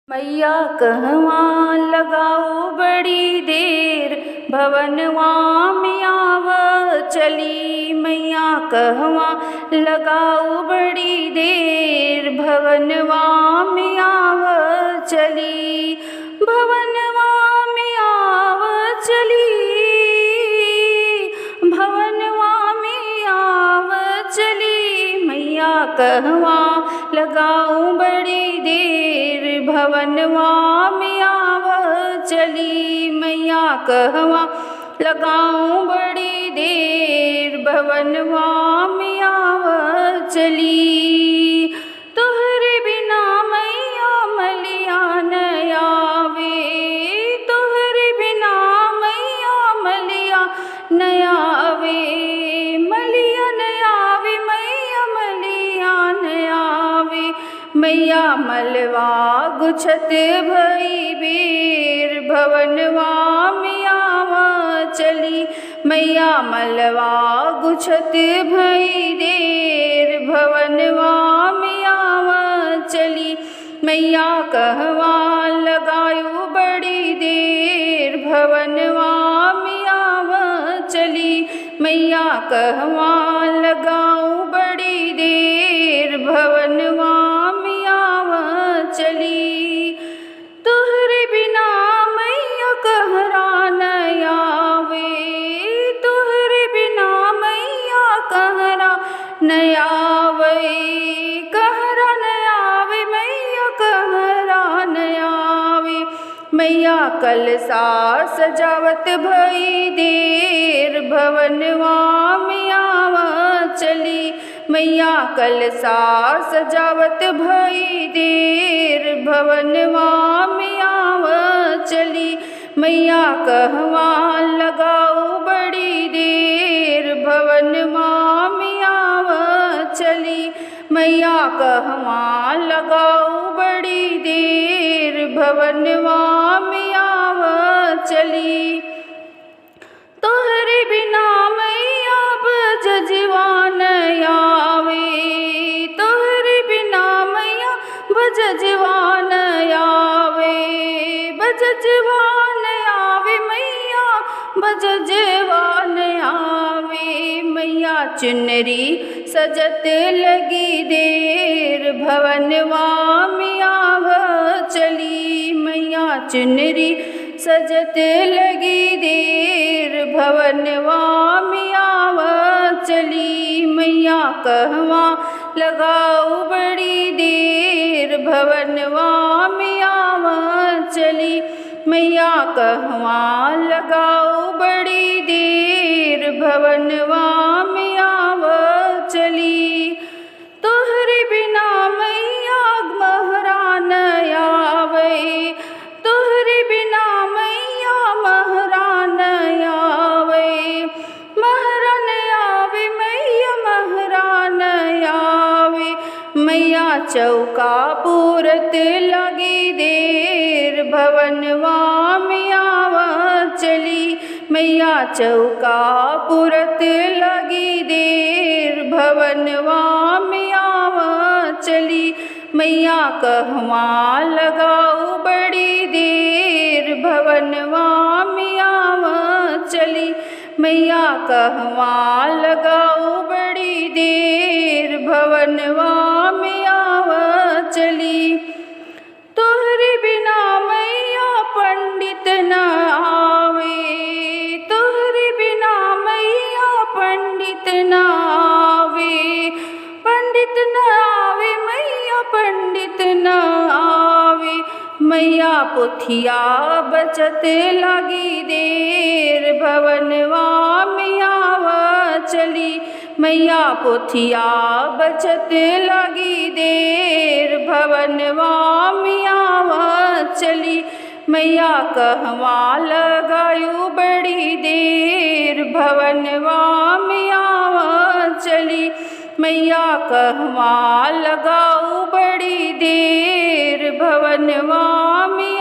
मैया कहवा लगाओ बड़ी देर, भवनवा में आव चली। मैया कहवा लगाओ बड़ी देर, भवनवा में आव चली। भवनवा में आव चली, भवनवा में आव चली। मैया कहवा लगाओ बड़ी देर, भवनवा में आव चली। मैया कहवा लगाऊं बड़ी देर, भवनवा में आव चली। तोहरे बिना मैया मलिया न आवे, तोहरे बिना मैया मलिया न आवे। मलिया न आवे, मैया मलिया न आवे। मैया मलवा गुछत भई बेर, भवनवा में आव चली। मैया मलवा गुछत भई देर, भवनवा में आव चली। मैया कहवा लगायो बड़ी देर, भवनवा में आव चली। मैया कहवा लगाऊं बड़ी देर, भवनवा में आव चली। तोहरे बिना मैया कहरा न आवे, तोहरे बिना मैया कहरा न आवे। कहरा न आवे, मैया कहरा न आवे। मैया कलसा सजावत भई देर, भवनवा में आव चली। मैया कलसा सजावत भई देर, भवनवा में आव चली। मैया कहवा लगाओ बड़ी देर, भवनवा में आव चली। मैया कहवा लगाओ बड़ी देर, भवनवा में आव चली। तोहरे बिना मैया बजजवान आवे, तोहरे बिना मैया बजजवान आवे। बजजवान आवे, मैया बजजवान आवे। मैया चुनरी सजत लगी देर, भवनवा में आव चली। मैया चुनरी सजत लगी देर, भवनवा में आव चली। मैया कहवा लगाओ बड़ी देर, भवनवा में आव चली। मैया कहवा लगाओ बड़ी देर, भवनवा में आव चली। तोहरे बिना मैया महरा न आवे, तोहरे बिना मैया महरा न आवे। महरा न आवे, मैया महरा न आवे। मैया चौका पूरत लगी देर, भवनवा में आव चली। मैया चौका पूरत लगी देर, भवनवा में आव चली। मैया कहवा लगाओ बड़ी देर, भवनवा में आव चली। मैया कहवा लगाओ बड़ी देर, भवनवा में आव चली। तोहरे बिना मैया पंडित न आवे, तोहरे बिना मैया पंडित न आवे। पंडित न आवे, मैया पंडित न आवे। मैया पोथिया बचत लगी देर, भवनवा में आव चली। मैया पोथिया बचत लगी देर, भवनवा में आव चली। मैया कहवा लगायो बड़ी देर, भवनवा में आव चली। मैया कहवा लगाओ बड़ी देर, भवनवा में